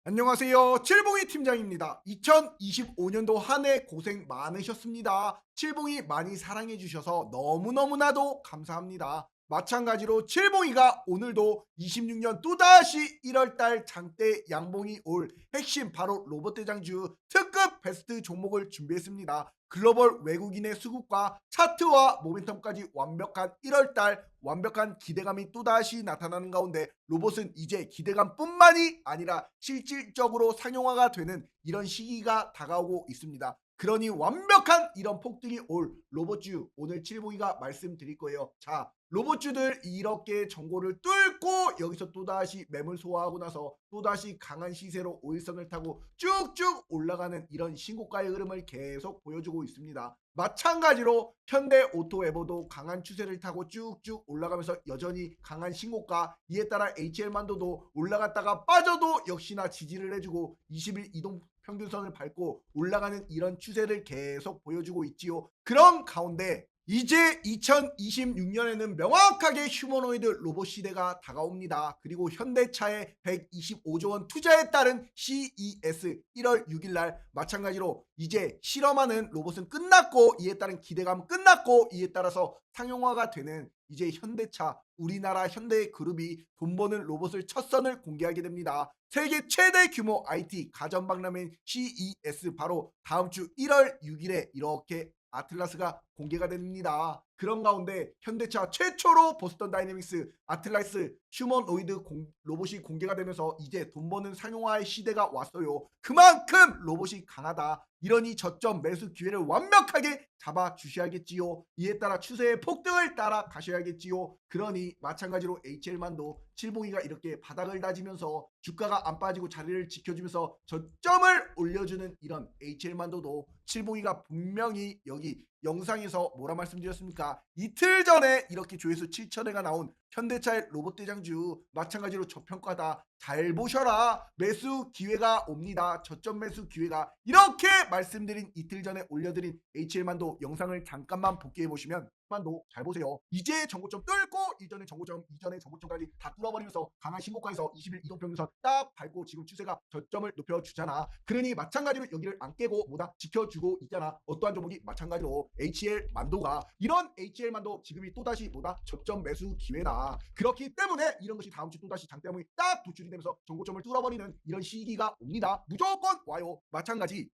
안녕하세요. 칠봉이 팀장입니다. 2025년도 한 해 고생 많으셨습니다. 칠봉이 많이 사랑해 주셔서 너무너무나도 감사합니다. 마찬가지로 칠봉이가 오늘도 26년 또다시 1월달 장대 양봉이 올 핵심 바로 로봇대장주 특급 베스트 종목을 준비했습니다. 글로벌 외국인의 수급과 차트와 모멘텀까지 완벽한 1월달 완벽한 기대감이 또다시 나타나는 가운데 로봇은 이제 기대감뿐만이 아니라 실질적으로 상용화가 되는 이런 시기가 다가오고 있습니다. 그러니 완벽한 이런 폭등이 올 로봇주 오늘 칠봉이가 말씀드릴 거예요. 자, 로봇주들 이렇게 정고를 뚫고 여기서 또다시 매물 소화하고 나서 또다시 강한 시세로 오일선을 타고 쭉쭉 올라가는 이런 신고가의 흐름을 계속 보여주고 있습니다. 마찬가지로 현대오토에버도 강한 추세를 타고 쭉쭉 올라가면서 여전히 강한 신고가, 이에 따라 HL만도도 올라갔다가 빠져도 역시나 지지를 해주고 20일 이동 평균선을 밟고 올라가는 이런 추세를 계속 보여주고 있지요. 그런 가운데 이제 2026년에는 명확하게 휴머노이드 로봇 시대가 다가옵니다. 그리고 현대차의 125조 원 투자에 따른 CES 1월 6일 날 마찬가지로 이제 실험하는 로봇은 끝났고, 이에 따른 기대감 끝났고, 이에 따라서 상용화가 되는 이제 현대차, 우리나라 현대그룹이 돈 버는 로봇을 첫 선을 공개하게 됩니다. 세계 최대 규모 IT 가전 박람회인 CES 바로 다음 주 1월 6일에 이렇게 아틀라스가 공개가 됩니다. 그런 가운데 현대차 최초로 보스턴 다이내믹스 아틀라스 휴머노이드 로봇이 공개가 되면서 이제 돈 버는 상용화의 시대가 왔어요. 그만큼 로봇이 강하다. 이러니 저점 매수 기회를 완벽하게 잡아 주셔야겠지요. 이에 따라 추세의 폭등을 따라 가셔야겠지요. 그러니 마찬가지로 HL만도 칠봉이가 이렇게 바닥을 다지면서 주가가 안 빠지고 자리를 지켜주면서 저점을 올려주는 이런 HL만도도 칠봉이가 분명히 여기 영상에서 뭐라 말씀드렸습니까? 이틀 전에 이렇게 조회수 7천회가 나온 현대차의 로봇 대장주 마찬가지로 저평가다. 잘 보셔라. 매수 기회가 옵니다. 저점 매수 기회가. 이렇게 말씀드린 이틀 전에 올려드린 HL만도 영상을 잠깐만 복귀해 보시면 만도 잘 보세요. 이제 정고점 뚫고 이전의 정고점, 이전의 정고점까지 다 뚫어버리면서 강한 신고가에서 20일 이동평균선 딱 밟고 지금 추세가 저점을 높여주잖아. 그러니 마찬가지로 여기를 안 깨고 뭐다 지켜주고 있잖아. 어떠한 종목이 마찬가지로 HL만도가, 이런 HL만도 지금이 또다시 뭐다 저점 매수 기회다. 그렇기 때문에 이런 것이 다음 주 또다시 장대음이 딱 도출이 되면서 정고점을 뚫어버리는 이런 시기가 옵니다. 무조건 와요. 마찬가지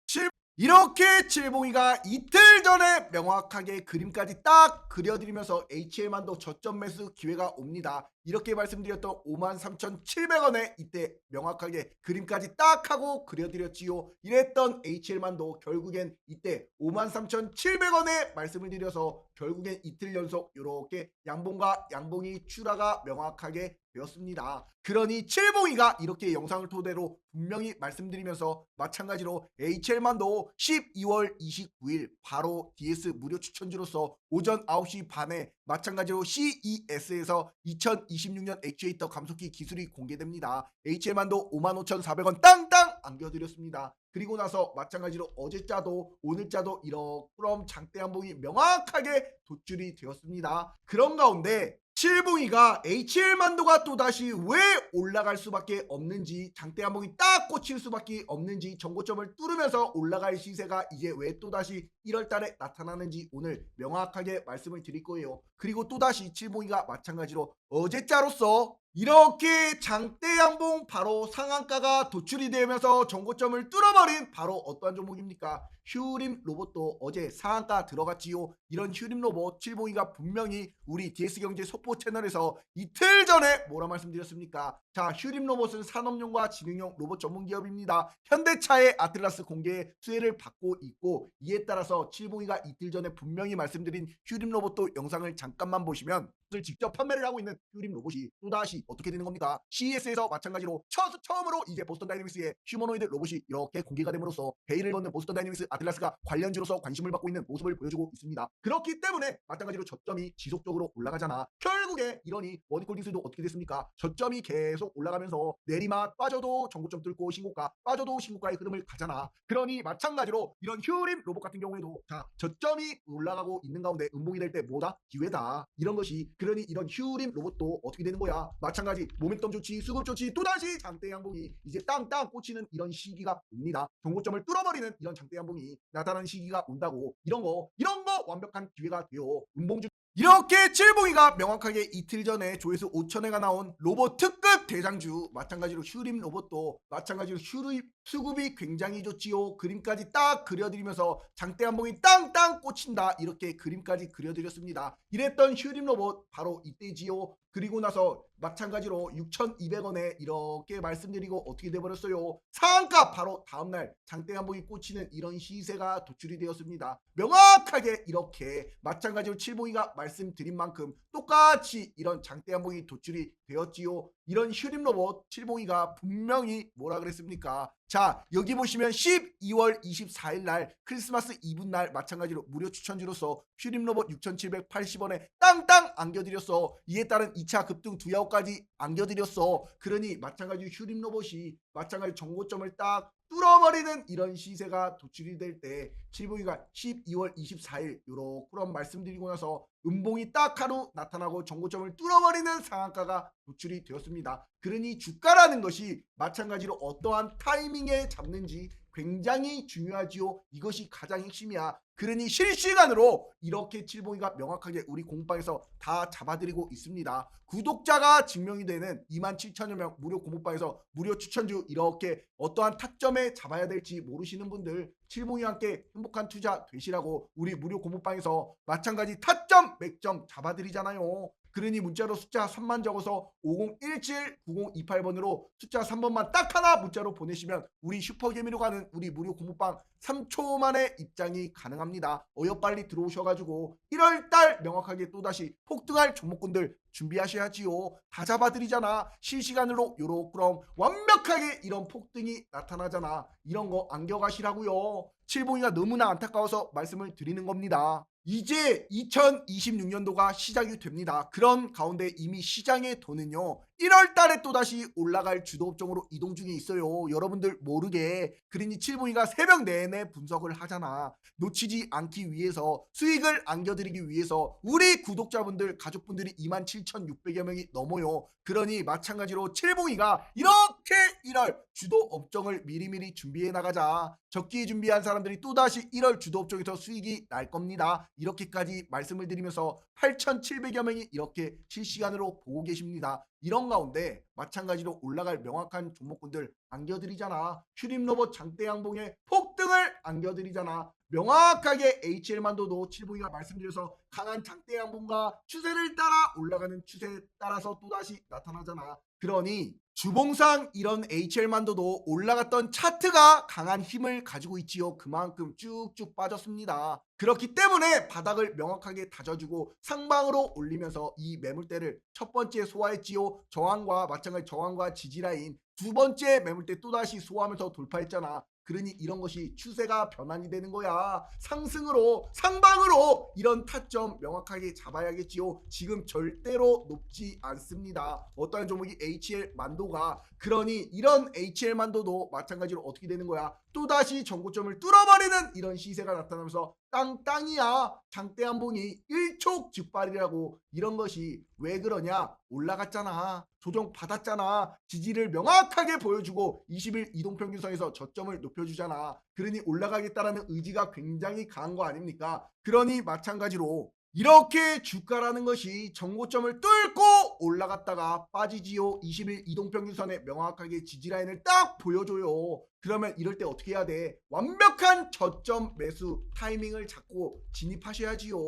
이렇게 칠봉이가 이틀 전에 명확하게 그림까지 딱 그려드리면서 HL만도 저점 매수 기회가 옵니다. 이렇게 말씀드렸던 53,700원에 이때 명확하게 그림까지 딱 하고 그려드렸지요. 이랬던 HL만도 결국엔 이때 53,700원에 말씀을 드려서 결국엔 이틀 연속 이렇게 양봉과 양봉이 출하가 명확하게 되었습니다. 그러니 칠봉이가 이렇게 영상을 토대로 분명히 말씀드리면서 마찬가지로 HL만도 12월 29일 바로 DS 무료 추천주로서 오전 9시 반에 마찬가지로 CES에서 2026년 액추에이터 감속기 기술이 공개됩니다. HL만도 55,400원 땅땅 안겨드렸습니다. 그리고 나서 마찬가지로 어제자도 오늘자도 이런 장대 한봉이 명확하게 도출이 되었습니다. 그런 가운데 칠봉이가 HL만도가 또다시 왜 올라갈 수밖에 없는지, 장대 한봉이 딱 꽂힐 수밖에 없는지, 정고점을 뚫으면서 올라갈 시세가 이제 왜 또다시 1월달에 나타나는지 오늘 명확하게 말씀을 드릴 거예요. 그리고 또다시 칠봉이가 마찬가지로 어제자로서 이렇게 장대 양봉 바로 상한가가 도출이 되면서 정고점을 뚫어버린 바로 어떠한 종목입니까? 휴림 로봇도 어제 상한가 들어갔지요. 이런 휴림 로봇 칠봉이가 분명히 우리 DS경제 속보 채널에서 이틀 전에 뭐라 말씀드렸습니까? 자, 휴림 로봇은 산업용과 지능용 로봇 전문 기업입니다. 현대차의 아틀라스 공개에 수혜를 받고 있고, 이에 따라서 칠봉이가 이틀 전에 분명히 말씀드린 휴림 로봇도 영상을 잠깐만 보시면 직접 판매를 하고 있는 휴림 로봇이 또다시 어떻게 되는 겁니까? CES에서 마찬가지로 처음으로 이제 보스턴 다이내믹스의 휴머노이드 로봇이 이렇게 공개가 됨으로써 베일을 걷는 보스턴 다이내믹스 아틀라스가 관련주로서 관심을 받고 있는 모습을 보여주고 있습니다. 그렇기 때문에 마찬가지로 저점이 지속적으로 올라가잖아. 결국에 이러니 원익홀딩스도 어떻게 됐습니까? 저점이 계속 계속 올라가면서 내리막 빠져도 전고점 뚫고 신고가 빠져도 신고가의 흐름을 가잖아. 그러니 마찬가지로 이런 휴림 로봇 같은 경우에도 자 저점이 올라가고 있는 가운데 음봉이 될 때 뭐다? 기회다. 이런 것이 그러니 이런 휴림 로봇도 어떻게 되는 거야? 마찬가지 모멘텀 좋지 수급 좋지 또다시 장대 양봉이 이제 땅땅 꽂히는 이런 시기가 옵니다. 전고점을 뚫어버리는 이런 장대 양봉이 나타나는 시기가 온다고. 이런 거 완벽한 기회가 돼요. 음봉주 이렇게 칠봉이가 명확하게 이틀 전에 조회수 5천회가 나온 로봇 특급 대장주 마찬가지로 휴림 로봇도 마찬가지로 휴림 수급이 굉장히 좋지요. 그림까지 딱 그려드리면서 장대 한봉이 땅땅 꽂힌다 이렇게 그림까지 그려드렸습니다. 이랬던 휴림 로봇 바로 이때지요. 그리고 나서 마찬가지로 6,200원에 이렇게 말씀드리고 어떻게 돼버렸어요. 상한가 바로 다음날 장대 한봉이 꽂히는 이런 시세가 도출이 되었습니다. 명확하게 이렇게 마찬가지로 칠봉이가 말씀드린 만큼 똑같이 이런 장대 한봉이 도출이 되었지요. 이런 휴림 로봇 칠봉이가 분명히 뭐라 그랬습니까? 자 여기 보시면 12월 24일 날 크리스마스 이브 날 마찬가지로 무료 추천주로서 휴림 로봇 6,780원에 땅땅 안겨드렸어. 이에 따른 2차 급등 두야호까지 안겨드렸어. 그러니 마찬가지로 휴림 로봇이 마찬가지 정고점을 딱 뚫어버리는 이런 시세가 도출이 될 때 칠봉이가 12월 24일 요렇게 말씀드리고 나서 음봉이 딱 하루 나타나고 정고점을 뚫어버리는 상한가가 도출이 되었습니다. 그러니 주가라는 것이 마찬가지로 어떠한 타이밍에 잡는지 굉장히 중요하지요. 이것이 가장 핵심이야. 그러니 실시간으로 이렇게 칠봉이가 명확하게 우리 공방에서 다 잡아드리고 있습니다. 구독자가 증명이 되는 27,000여 명 무료 공모방에서 무료 추천주 이렇게 어떠한 타점에 잡아야 될지 모르시는 분들 칠봉이와 함께 행복한 투자 되시라고 우리 무료 공모방에서 마찬가지 타점 맥점 잡아드리잖아요. 그러니 문자로 숫자 3만 적어서 5017-9028번으로 숫자 3번만 딱 하나 문자로 보내시면 우리 슈퍼개미로 가는 우리 무료 공모방 3초 만에 입장이 가능합니다. 어여빨리 들어오셔가지고 1월달 명확하게 또다시 폭등할 종목군들 준비하셔야지요. 다 잡아드리잖아. 실시간으로 요렇게 완벽하게 이런 폭등이 나타나잖아. 이런 거 안겨가시라고요. 칠봉이가 너무나 안타까워서 말씀을 드리는 겁니다. 이제 2026년도가 시작이 됩니다. 그런 가운데 이미 시장의 돈은요 1월 달에 또다시 올라갈 주도 업종으로 이동 중에 있어요. 여러분들 모르게. 그러니 칠봉이가 새벽 내내 분석을 하잖아. 놓치지 않기 위해서 수익을 안겨드리기 위해서 우리 구독자분들 가족분들이 27,600여 명이 넘어요. 그러니 마찬가지로 칠봉이가 이렇게 1월 주도 업종을 미리미리 준비해 나가자. 적기 준비한 사람들이 또다시 1월 주도 업종에서 수익이 날 겁니다. 이렇게까지 말씀을 드리면서 8,700여 명이 이렇게 실시간으로 보고 계십니다. 이런 가운데 마찬가지로 올라갈 명확한 종목군들 안겨드리잖아. 휴림 로봇 장대 양봉의 폭등을 안겨드리잖아. 명확하게 HL만도도 칠봉이가 말씀드려서 강한 장대 양봉과 추세를 따라 올라가는 추세에 따라서 또다시 나타나잖아. 그러니 주봉상 이런 HL만도도 올라갔던 차트가 강한 힘을 가지고 있지요. 그만큼 쭉쭉 빠졌습니다. 그렇기 때문에 바닥을 명확하게 다져주고 상방으로 올리면서 이 매물대를 첫 번째 소화했지요. 저항과 마찬가지 저항과 지지라인 두 번째 매물대 또다시 소화하면서 돌파했잖아. 그러니 이런 것이 추세가 변환이 되는 거야. 상승으로 상방으로 이런 타점 명확하게 잡아야겠지요. 지금 절대로 높지 않습니다. 어떠한 종목이 HL 만도가. 그러니 이런 HL 만도도 마찬가지로 어떻게 되는 거야. 또다시 전고점을 뚫어버리는 이런 시세가 나타나면서 땅땅이야. 장대 한봉이 일촉즉발이라고. 이런 것이 왜 그러냐. 올라갔잖아. 조정 받았잖아. 지지를 명확하게 보여주고 20일 이동평균선에서 저점을 높여주잖아. 그러니 올라가겠다라는 의지가 굉장히 강한 거 아닙니까? 그러니 마찬가지로 이렇게 주가라는 것이 정고점을 뚫고 올라갔다가 빠지지요. 20일 이동평균선에 명확하게 지지라인을 딱 보여줘요. 그러면 이럴 때 어떻게 해야 돼? 완벽한 저점 매수 타이밍을 잡고 진입하셔야지요.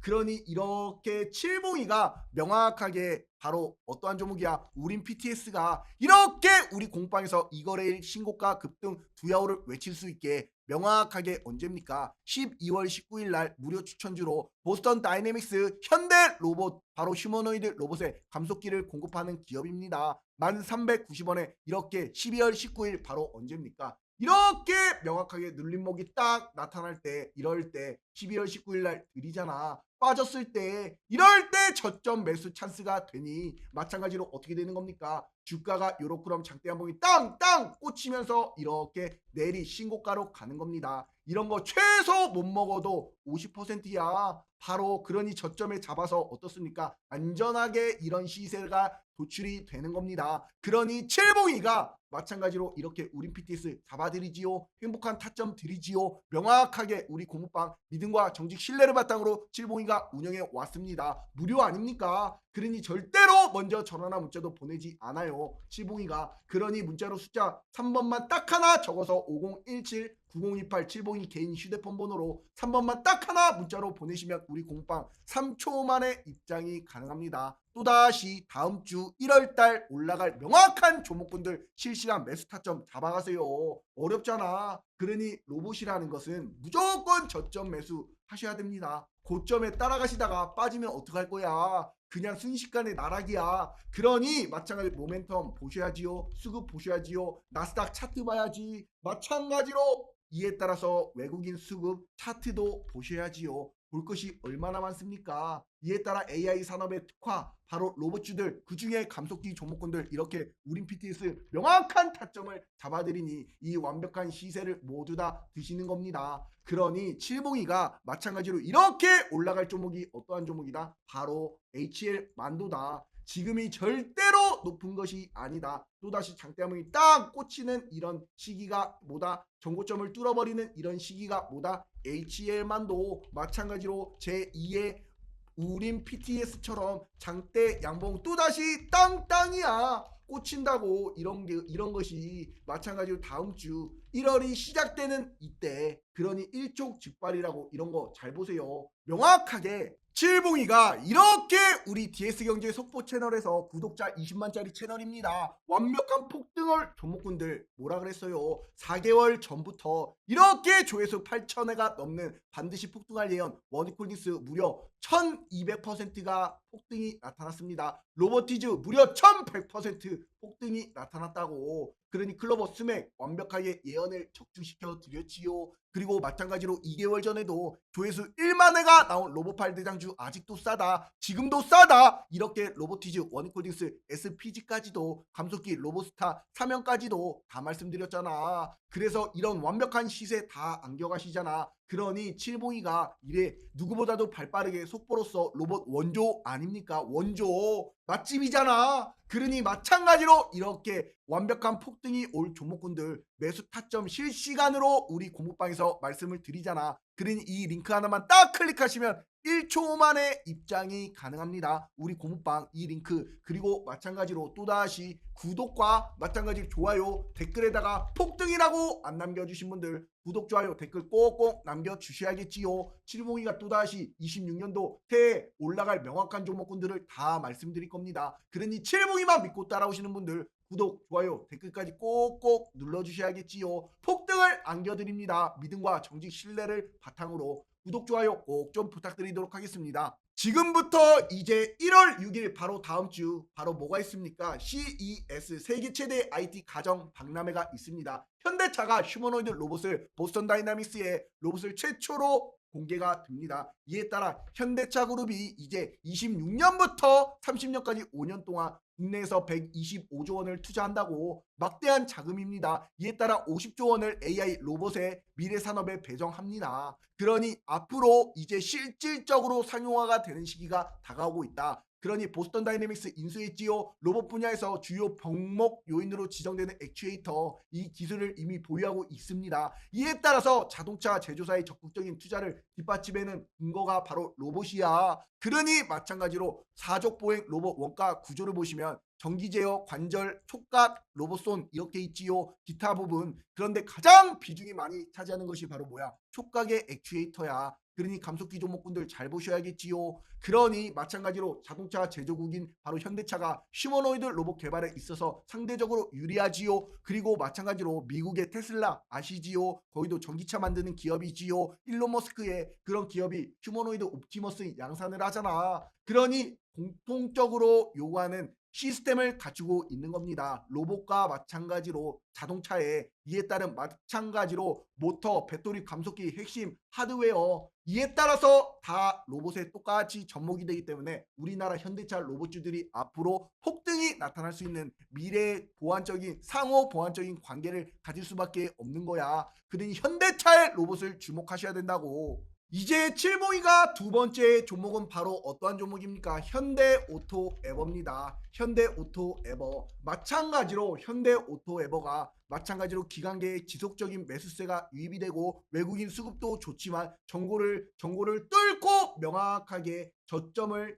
그러니 이렇게 칠봉이가 명확하게 바로 어떠한 종목이야? 우린 PTS가 이렇게 우리 공방에서 이거래일 신고가 급등 두야호를 외칠 수 있게 명확하게 언제입니까? 12월 19일 날 무료 추천주로 보스턴 다이내믹스 현대 로봇 바로 휴머노이드 로봇의 감속기를 공급하는 기업입니다. 1,390원에 이렇게 12월 19일 바로 언제입니까? 이렇게 명확하게 눌림목이 딱 나타날 때, 이럴 때 12월 19일 날 들이잖아. 빠졌을 때, 이럴 때 저점 매수 찬스가 되니 마찬가지로 어떻게 되는 겁니까? 주가가 요렇게럼 장대 한봉이 땅땅 꽂히면서 이렇게 내리 신고가로 가는 겁니다. 이런 거 최소 못 먹어도 50%야. 바로 그러니 저점에 잡아서 어떻습니까? 안전하게 이런 시세가 도출이 되는 겁니다. 그러니 칠봉이가 마찬가지로 이렇게 우린 PTS 잡아드리지요. 행복한 타점 드리지요. 명확하게 우리 고무빵 믿음과 정직 신뢰를 바탕으로 칠봉이가 운영해 왔습니다. 무료 아닙니까? 그러니 절대로 먼저 전화나 문자도 보내지 않아요. 칠봉이가. 그러니 문자로 숫자 3번만 딱 하나 적어서 5017 9028 칠봉이 개인 휴대폰 번호로 3번만 딱 하나 문자로 보내시면 우리 공빵 3초 만에 입장이 가능합니다. 또다시 다음 주 1월달 올라갈 명확한 종목군들 실시간 매수 타점 잡아가세요. 어렵잖아. 그러니 로봇이라는 것은 무조건 저점 매수 하셔야 됩니다. 고점에 따라가시다가 빠지면 어떡할 거야. 그냥 순식간에 나락이야. 그러니 마찬가지로 모멘텀 보셔야지요. 수급 보셔야지요. 나스닥 차트 봐야지. 마찬가지로 이에 따라서 외국인 수급 차트도 보셔야지요. 볼 것이 얼마나 많습니까? 이에 따라 AI 산업의 특화, 바로 로봇주들, 그 중에 감속기 종목군들 이렇게 우린 PTS 명확한 타점을 잡아드리니 이 완벽한 시세를 모두 다 드시는 겁니다. 그러니 칠봉이가 마찬가지로 이렇게 올라갈 종목이 어떠한 종목이다? 바로 HL 만도다. 지금이 절대로 높은 것이 아니다. 또다시 장대함이 딱 꽂히는 이런 시기가 뭐다? 정고점을 뚫어버리는 이런 시기가 뭐다? HL만도 마찬가지로 제2의 우린 PTS처럼 장대 양봉 또다시 땅땅이야. 꽂힌다고 이런 것이 마찬가지로 다음 주 1월이 시작되는 이때 그러니 일촉즉발이라고 이런 거 잘 보세요. 명확하게 칠봉이가 이렇게 우리 DS경제 속보 채널에서 구독자 20만짜리 채널입니다. 완벽한 폭등을 종목군들 뭐라 그랬어요? 4개월 전부터 이렇게 조회수 8,000회가 넘는 반드시 폭등할 예언 원익홀딩스 무려 1200%가 폭등이 나타났습니다. 로보티즈 무려 1100% 폭등이 나타났다고. 그러니 클로버 스맥 완벽하게 예언을 적중시켜 드렸지요. 그리고 마찬가지로 2개월 전에도 조회수 1만 회가 나온 로보팔 대장주 아직도 싸다. 지금도 싸다. 이렇게 로보티즈 원익홀딩스 SPG까지도 감속기 로보스타 3명까지도 다 말씀드렸잖아. 그래서 이런 완벽한 시세 다 안겨가시잖아. 그러니 칠봉이가 이래 누구보다도 발빠르게 속보로서 로봇 원조 아닙니까? 원조 맛집이잖아. 그러니 마찬가지로 이렇게 완벽한 폭등이 올 종목군들 매수 타점 실시간으로 우리 공부방에서 말씀을 드리잖아. 그러니 이 링크 하나만 딱 클릭하시면 1초 만에 입장이 가능합니다. 우리 고무빵 이 링크 그리고 마찬가지로 또다시 구독과 마찬가지 좋아요 댓글에다가 폭등이라고 안 남겨주신 분들 구독 좋아요 댓글 꼭꼭 남겨주셔야겠지요. 칠봉이가 또다시 26년도 새해 올라갈 명확한 종목군들을 다 말씀드릴 겁니다. 그러니 칠봉이만 믿고 따라오시는 분들 구독, 좋아요, 댓글까지 꼭꼭 눌러주셔야겠지요. 폭등을 안겨드립니다. 믿음과 정직 신뢰를 바탕으로 구독, 좋아요 꼭 좀 부탁드리도록 하겠습니다. 지금부터 이제 1월 6일 바로 다음 주 바로 뭐가 있습니까? CES 세계 최대 IT 가정 박람회가 있습니다. 현대차가 휴머노이드 로봇을 보스턴 다이나믹스의 로봇을 최초로 공개가 됩니다. 이에 따라 현대차 그룹이 이제 26년부터 30년까지 5년 동안 국내에서 125조 원을 투자한다고 막대한 자금입니다. 이에 따라 50조 원을 AI 로봇의 미래 산업에 배정합니다. 그러니 앞으로 이제 실질적으로 상용화가 되는 시기가 다가오고 있다. 그러니 보스턴 다이내믹스 인수했지요. 로봇 분야에서 주요 병목 요인으로 지정되는 액추에이터 이 기술을 이미 보유하고 있습니다. 이에 따라서 자동차 제조사의 적극적인 투자를 뒷받침하는 근거가 바로 로봇이야. 그러니 마찬가지로 사족 보행 로봇 원가 구조를 보시면 전기 제어, 관절, 촉각, 로봇손 이렇게 있지요. 기타 부분. 그런데 가장 비중이 많이 차지하는 것이 바로 뭐야? 촉각의 액추에이터야. 그러니 감속기 종목군들 잘 보셔야겠지요. 그러니 마찬가지로 자동차 제조국인 바로 현대차가 휴머노이드 로봇 개발에 있어서 상대적으로 유리하지요. 그리고 마찬가지로 미국의 테슬라 아시지요. 거기도 전기차 만드는 기업이지요. 일론 머스크의 그런 기업이 휴머노이드 옵티머스 양산을 하잖아. 그러니 공통적으로 요구하는 시스템을 갖추고 있는 겁니다. 로봇과 마찬가지로 자동차에 이에 따른 마찬가지로 모터, 배터리, 감속기, 핵심 하드웨어 이에 따라서 다 로봇에 똑같이 접목이 되기 때문에 우리나라 현대차 로봇주들이 앞으로 폭등이 나타날 수 있는 미래 보완적인 상호 보완적인 관계를 가질 수밖에 없는 거야. 그러니 현대차의 로봇을 주목하셔야 된다고. 이제 칠봉이가 두 번째 종목은 바로 어떠한 종목입니까? 현대오토에버입니다. 현대오토에버 마찬가지로 현대오토에버가 마찬가지로 기관계의 지속적인 매수세가 유입이 되고 외국인 수급도 좋지만 정고를 뚫고 명확하게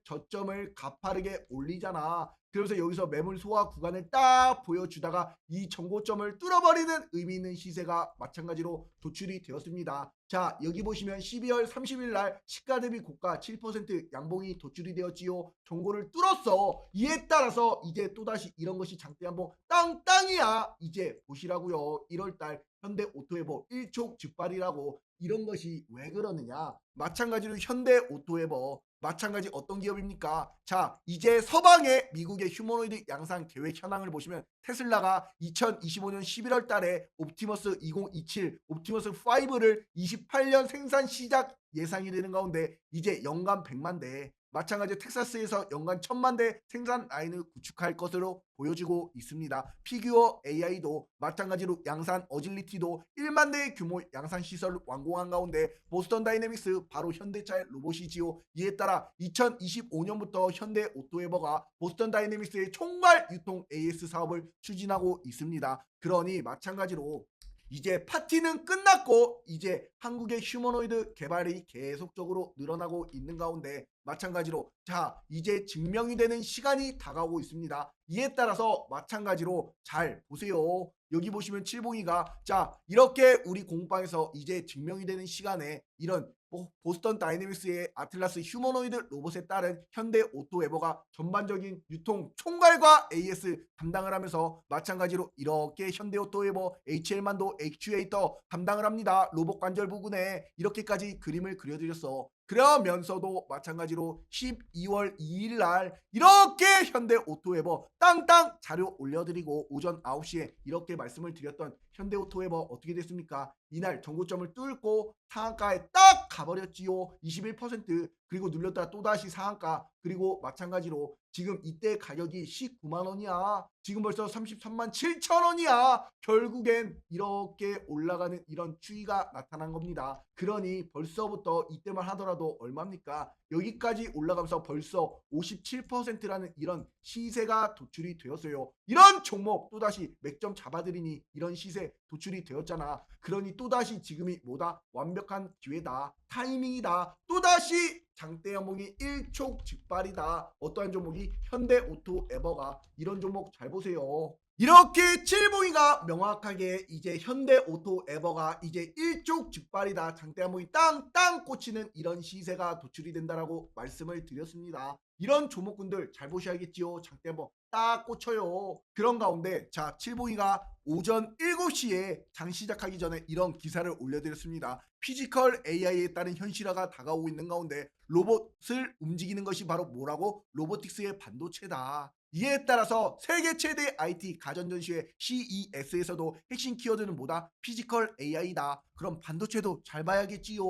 저점을 가파르게 올리잖아. 그래서 여기서 매물 소화 구간을 딱 보여주다가 이 정고점을 뚫어버리는 의미 있는 시세가 마찬가지로 도출이 되었습니다. 자, 여기 보시면 12월 30일 날 시가 대비 고가 7% 양봉이 도출이 되었지요. 정고를 뚫었어. 이에 따라서 이제 또다시 이런 것이 장대 한봉 땅땅이야. 이제 보시라고요. 1월달 현대오토에버 일촉즉발이라고. 이런 것이 왜 그러느냐? 마찬가지로 현대오토에버 마찬가지 어떤 기업입니까? 자, 이제 서방의 미국의 휴머노이드 양산 계획 현황을 보시면 테슬라가 2025년 11월 달에 옵티머스 2027 옵티머스 5를 28년 생산 시작 예상이 되는 가운데 이제 연간 100만 대, 마찬가지로 텍사스에서 연간 1000만 대 생산 라인을 구축할 것으로 보여지고 있습니다. 피규어 AI도 마찬가지로 양산 어질리티도 1만 대의 규모 양산 시설을 완공한 가운데 보스턴 다이내믹스 바로 현대차의 로봇이지요. 이에 따라 2025년부터 현대오토에버가 보스턴 다이내믹스의 총괄 유통 AS 사업을 추진하고 있습니다. 그러니 마찬가지로 이제 파티는 끝났고 이제 한국의 휴머노이드 개발이 계속적으로 늘어나고 있는 가운데 마찬가지로 자 이제 증명이 되는 시간이 다가오고 있습니다. 이에 따라서 마찬가지로 잘 보세요. 여기 보시면 칠봉이가 자 이렇게 우리 공방에서 이제 증명이 되는 시간에 이런 보스턴 다이내믹스의 아틀라스 휴머노이드 로봇에 따른 현대 오토에버가 전반적인 유통 총괄과 AS 담당을 하면서 마찬가지로 이렇게 현대 오토에버 HL만도 액추에이터 담당을 합니다. 로봇 관절 부분에 이렇게까지 그림을 그려드렸어. 그러면서도 마찬가지로 12월 2일 날 이렇게 현대 오토에버 땅땅 자료 올려드리고 오전 9시에 이렇게 말씀을 드렸던 현대 오토에버 어떻게 됐습니까? 이날 정고점을 뚫고 상한가에 딱 가버렸지요. 21% 그리고 눌렸다가 또다시 상한가 그리고 마찬가지로 지금 이때 가격이 19만 원이야. 지금 벌써 33만 7천 원이야. 결국엔 이렇게 올라가는 이런 추이가 나타난 겁니다. 그러니 벌써부터 이때만 하더라도 얼마입니까? 여기까지 올라가면서 벌써 57%라는 이런 시세가 도출이 되었어요. 이런 종목 또다시 맥점 잡아드리니 이런 시세 도출이 되었잖아. 그러니 또다시 지금이 뭐다? 완벽한 기회다. 타이밍이다. 또다시 장대 양봉이 일촉즉발이다. 어떠한 종목이 현대오토에버가 이런 종목 잘 보세요. 이렇게 칠봉이가 명확하게 이제 현대오토에버가 이제 일촉즉발이다. 장대 한봉이 땅땅 꽂히는 이런 시세가 도출이 된다라고 말씀을 드렸습니다. 이런 종목군들 잘 보셔야겠지요. 장대 한봉 딱 꽂혀요. 그런 가운데 자 칠봉이가 오전 7시에 장 시작하기 전에 이런 기사를 올려드렸습니다. 피지컬 AI에 따른 현실화가 다가오고 있는 가운데 로봇을 움직이는 것이 바로 뭐라고? 로보틱스의 반도체다. 이에 따라서 세계 최대 IT 가전전시회 CES에서도 핵심 키워드는 뭐다? 피지컬 AI다. 그럼 반도체도 잘 봐야겠지요.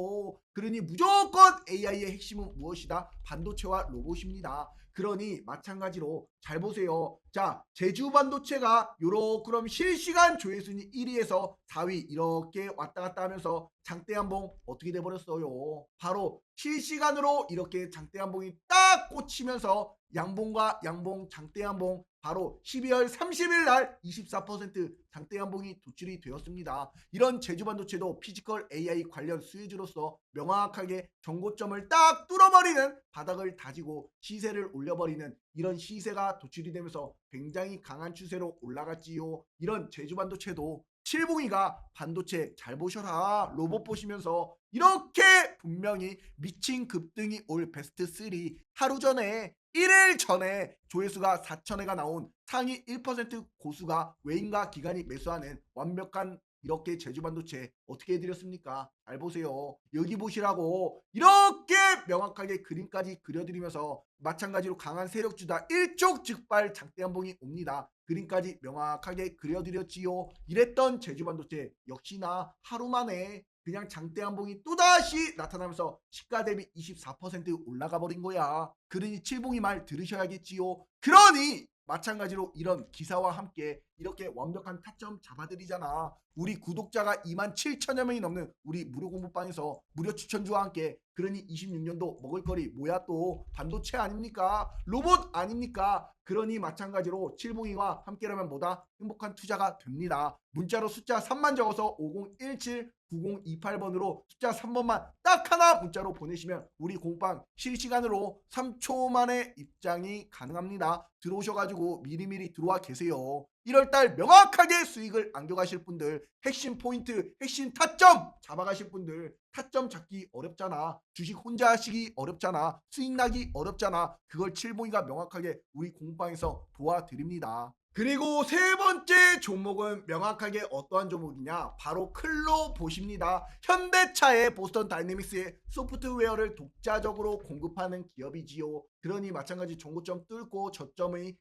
그러니 무조건 AI의 핵심은 무엇이다? 반도체와 로봇입니다. 그러니 마찬가지로 잘 보세요. 자, 제주 반도체가 요렇게 그럼 실시간 조회순위 1위에서 4위 이렇게 왔다 갔다 하면서 장대 한봉 어떻게 돼버렸어요. 바로 실시간으로 이렇게 장대 한봉이 딱 꽂히면서 양봉과 양봉 장대 한봉 바로 12월 30일 날 24% 장대 한봉이 도출이 되었습니다. 이런 제주 반도체도 피지컬 AI 관련 수혜주로서 명확하게 정고점을 딱 뚫어버리는 바닥을 다지고 시세를 올려버리는 이런 시세가 도출이 되면서 굉장히 강한 추세로 올라갔지요. 이런 제주 반도체도 칠봉이가 반도체 잘 보셔라 로봇 보시면서 이렇게 분명히 미친 급등이 올 베스트 3 하루 전에 1일 전에 조회수가 4천회가 나온 상위 1% 고수가 외인과 기관이 매수하는 완벽한 이렇게 제주반도체 어떻게 해드렸습니까? 잘 보세요. 여기 보시라고 이렇게 명확하게 그림까지 그려드리면서 마찬가지로 강한 세력주다 일촉즉발 장대한봉이 옵니다. 그림까지 명확하게 그려드렸지요. 이랬던 제주반도체 역시나 하루 만에 그냥 장대한봉이 또다시 나타나면서 시가 대비 24% 올라가 버린 거야. 그러니 칠봉이 말 들으셔야겠지요. 그러니 마찬가지로 이런 기사와 함께 이렇게 완벽한 타점 잡아드리잖아. 우리 구독자가 27,000여 명이 넘는 우리 무료 공부방에서 무료 추천주와 함께 그러니 26년도 먹을거리 뭐야 또 반도체 아닙니까? 로봇 아닙니까? 그러니 마찬가지로 칠봉이와 함께라면 뭐다? 행복한 투자가 됩니다. 문자로 숫자 3만 적어서 5017 9028번으로 숫자 3번만 딱 하나 문자로 보내시면 우리 공방 실시간으로 3초 만에 입장이 가능합니다. 들어오셔가지고 미리미리 들어와 계세요. 1월달 명확하게 수익을 안겨가실 분들, 핵심 포인트, 핵심 타점 잡아가실 분들, 타점 잡기 어렵잖아. 주식 혼자 하시기 어렵잖아. 수익 나기 어렵잖아. 그걸 칠봉이가 명확하게 우리 공방에서 도와드립니다. 그리고 세 번째 종목은 명확하게 어떠한 종목이냐, 바로 클로봇입니다. 현대차의 보스턴 다이내믹스의 소프트웨어를 독자적으로 공급하는 기업이지요. 그러니 마찬가지 정고점 뚫고 저점이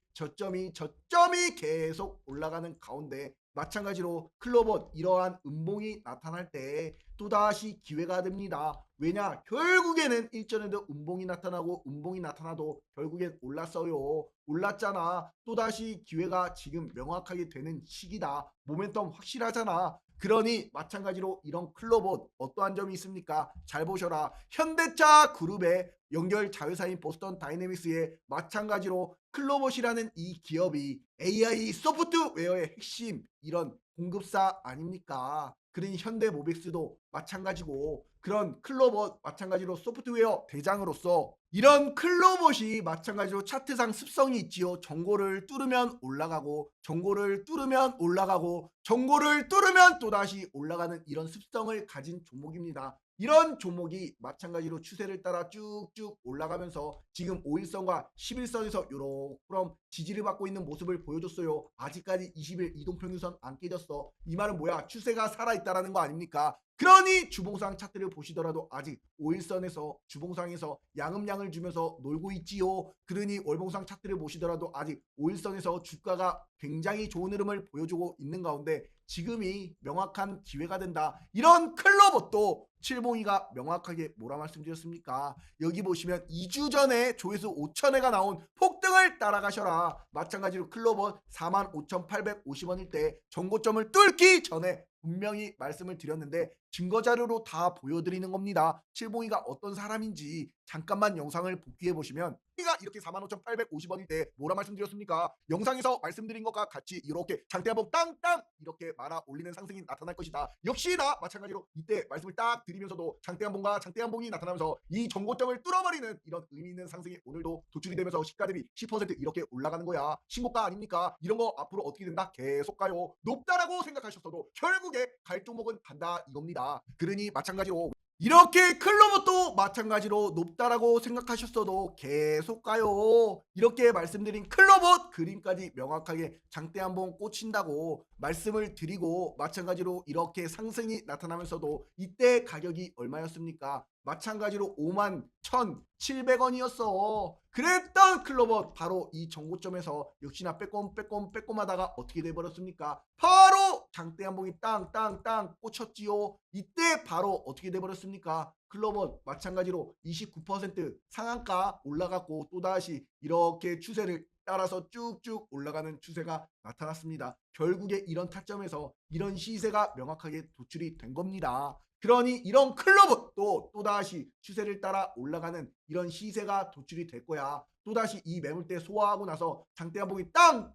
계속 올라가는 가운데 마찬가지로 클로봇 이러한 음봉이 나타날 때 또다시 기회가 됩니다. 왜냐, 결국에는 일전에도 음봉이 나타나고 음봉이 나타나도 결국엔 올랐어요. 올랐잖아. 또다시 기회가 지금 명확하게 되는 시기다. 모멘텀 확실하잖아. 그러니 마찬가지로 이런 클로봇 어떠한 점이 있습니까? 잘 보셔라. 현대차 그룹의 연결 자회사인 보스턴 다이내믹스의 마찬가지로 클로봇이라는 이 기업이 AI 소프트웨어의 핵심 이런 공급사 아닙니까? 그러니 현대모빅스도 마찬가지고 그런 클로봇 마찬가지로 소프트웨어 대장으로서 이런 클로봇이 마찬가지로 차트상 습성이 있지요. 정고를 뚫으면 올라가고 정고를 뚫으면 올라가고 정고를 뚫으면 또다시 올라가는 이런 습성을 가진 종목입니다. 이런 종목이 마찬가지로 추세를 따라 쭉쭉 올라가면서 지금 5일선과 11선에서 요렇게 지지를 받고 있는 모습을 보여줬어요. 아직까지 20일 이동평균선 안 깨졌어. 이 말은 뭐야? 추세가 살아있다라는 거 아닙니까? 그러니 주봉상 차트를 보시더라도 아직 5일선에서 주봉상에서 양음량을 주면서 놀고 있지요. 그러니 월봉상 차트를 보시더라도 아직 5일선에서 주가가 굉장히 좋은 흐름을 보여주고 있는 가운데 지금이 명확한 기회가 된다. 이런 클로봇도 칠봉이가 명확하게 뭐라 말씀드렸습니까? 여기 보시면 2주 전에 조회수 5천회가 나온 폭등을 따라가셔라. 마찬가지로 클로봇 45,850원일 때 정고점을 뚫기 전에 분명히 말씀을 드렸는데 증거자료로 다 보여드리는 겁니다. 칠봉이가 어떤 사람인지 잠깐만 영상을 복귀해 보시면 가 이렇게 45,850원일 때 뭐라 말씀드렸습니까? 영상에서 말씀드린 것과 같이 이렇게 장대한봉 땅땅 이렇게 말아 올리는 상승이 나타날 것이다. 역시나 마찬가지로 이때 말씀을 딱 드리면서도 장대한봉과 장대한봉이 나타나면서 이 정고점을 뚫어버리는 이런 의미 있는 상승이 오늘도 도출이 되면서 시가 대비 10% 이렇게 올라가는 거야. 신고가 아닙니까? 이런 거 앞으로 어떻게 된다? 계속 가요. 높다라고 생각하셨어도 결국에 갈 종목은 간다 이겁니다. 그러니 마찬가지로 이렇게 클로봇도 마찬가지로 높다라고 생각하셨어도 계속 가요. 이렇게 말씀드린 클로봇 그림까지 명확하게 장대한봉 꽂힌다고 말씀을 드리고 마찬가지로 이렇게 상승이 나타나면서도 이때 가격이 얼마였습니까? 마찬가지로 51,700원이었어. 그랬던 클로봇 바로 이 정고점에서 역시나 빼꼼하다가 어떻게 돼버렸습니까? 바로 장대한봉이 땅땅땅 꽂혔지요. 이때 바로 어떻게 돼버렸습니까? 클로봇 마찬가지로 29% 상한가 올라갔고 또다시 이렇게 추세를 따라서 쭉쭉 올라가는 추세가 나타났습니다. 결국에 이런 타점에서 이런 시세가 명확하게 도출이 된 겁니다. 그러니 이런 클로봇도 또다시 추세를 따라 올라가는 이런 시세가 도출이 될 거야. 또다시 이 매물대 소화하고 나서 장대한봉이 땅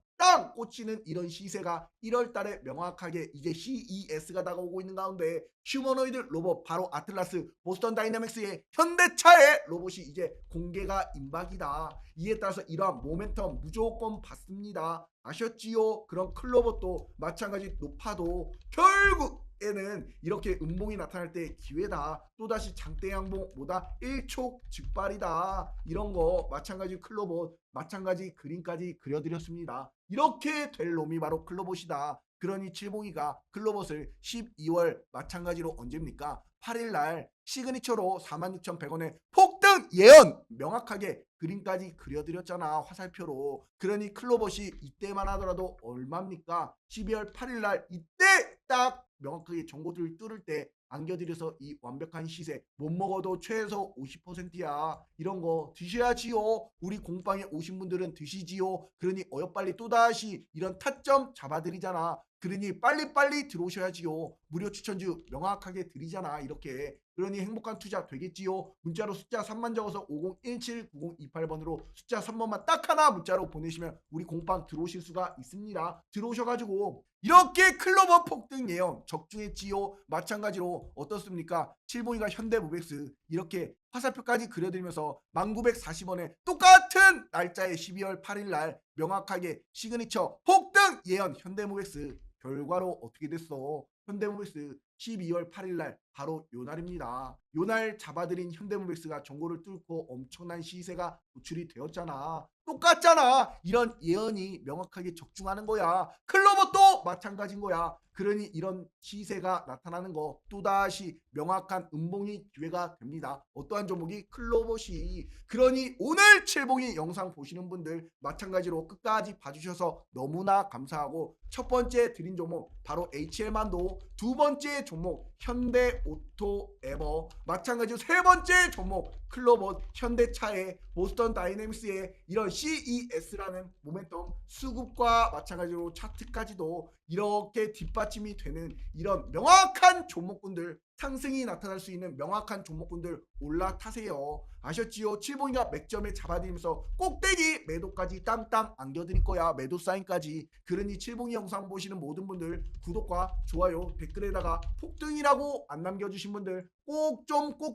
꽂히는 이런 시세가 1월 달에 명확하게 이제 CES가 다가오고 있는 가운데 휴머노이드 로봇 바로 아틀라스 보스턴 다이내믹스의 현대차의 로봇이 이제 공개가 임박이다. 이에 따라서 이러한 모멘텀 무조건 받습니다. 아셨지요? 그런 클로봇도 마찬가지 높아도 결국 에는 이렇게 음봉이 나타날 때 기회다. 또다시 장대양봉 뭐다 일촉즉발이다. 이런 거 마찬가지 클로봇 마찬가지 그림까지 그려드렸습니다. 이렇게 될 놈이 바로 클로봇이다. 그러니 칠봉이가 클로봇을 12월 마찬가지로 언제입니까? 8일날 시그니처로 46,100원에 폭등 예언 명확하게 그림까지 그려드렸잖아. 화살표로. 그러니 클로봇이 이때만 하더라도 얼마입니까? 12월 8일날 이때 딱 명확하게 정보들을 뚫을 때 안겨드려서 이 완벽한 시세 못 먹어도 최소 50%야. 이런 거 드셔야지요. 우리 공방에 오신 분들은 드시지요. 그러니 어여빨리 또다시 이런 타점 잡아드리잖아. 그러니 빨리빨리 들어오셔야지요. 무료 추천주 명확하게 드리잖아. 이렇게. 그러니 행복한 투자 되겠지요. 문자로 숫자 3만 적어서 5017-9028번으로 숫자 3번만 딱 하나 문자로 보내시면 우리 공방 들어오실 수가 있습니다. 들어오셔가지고 이렇게 클로버 폭등 예언 적중했지요. 마찬가지로 어떻습니까? 칠봉이가 현대모백스 이렇게 화살표까지 그려드리면서 1940원에 똑같은 날짜에 12월 8일날 명확하게 시그니처 폭등 예언 현대모백스 결과로 어떻게 됐어? 현대모백스 12월 8일날 바로 요날입니다. 요날 잡아들인 현대모백스가 정고를 뚫고 엄청난 시세가 도출이 되었잖아. 똑같잖아. 이런 예언이 명확하게 적중하는 거야. 클로버도 마찬가지인 거야. 그러니 이런 시세가 나타나는 거 또다시 명확한 음봉이 기회가 됩니다. 어떠한 종목이 클로버시. 그러니 오늘 칠봉이 영상 보시는 분들 마찬가지로 끝까지 봐주셔서 너무나 감사하고 첫 번째 드린 종목 바로 HL만도 두 번째 종목 현대오토에버 마찬가지로 세 번째 종목 클로버 현대차의 보스턴 다이내믹스의 이런 CES라는 모멘텀 수급과 마찬가지로 차트까지도 이렇게 뒷받침이 되는 이런 명확한 종목군들 상승이 나타날 수 있는 명확한 종목군들 올라타세요. 아셨지요? 칠봉이가 맥점에 잡아들이면서 꼭대기 매도까지 땅땅 안겨드릴 거야. 매도 사인까지. 그러니 칠봉이 영상 보시는 모든 분들 구독과 좋아요 댓글에다가 폭등이라고 안 남겨주신 분들 꼭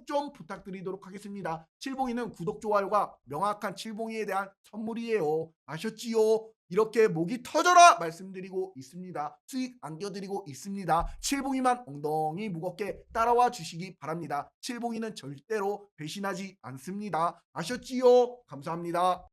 좀 부탁드리도록 하겠습니다. 칠봉이는 구독 좋아요가 명확한 칠봉이에 대한 선물이에요. 아셨지요? 이렇게 목이 터져라 말씀드리고 있습니다. 수익 안겨드리고 있습니다. 칠봉이만 엉덩이 무겁게 따라와 주시기 바랍니다. 칠봉이는 절대로 배신하지 않습니다. 아셨지요? 감사합니다.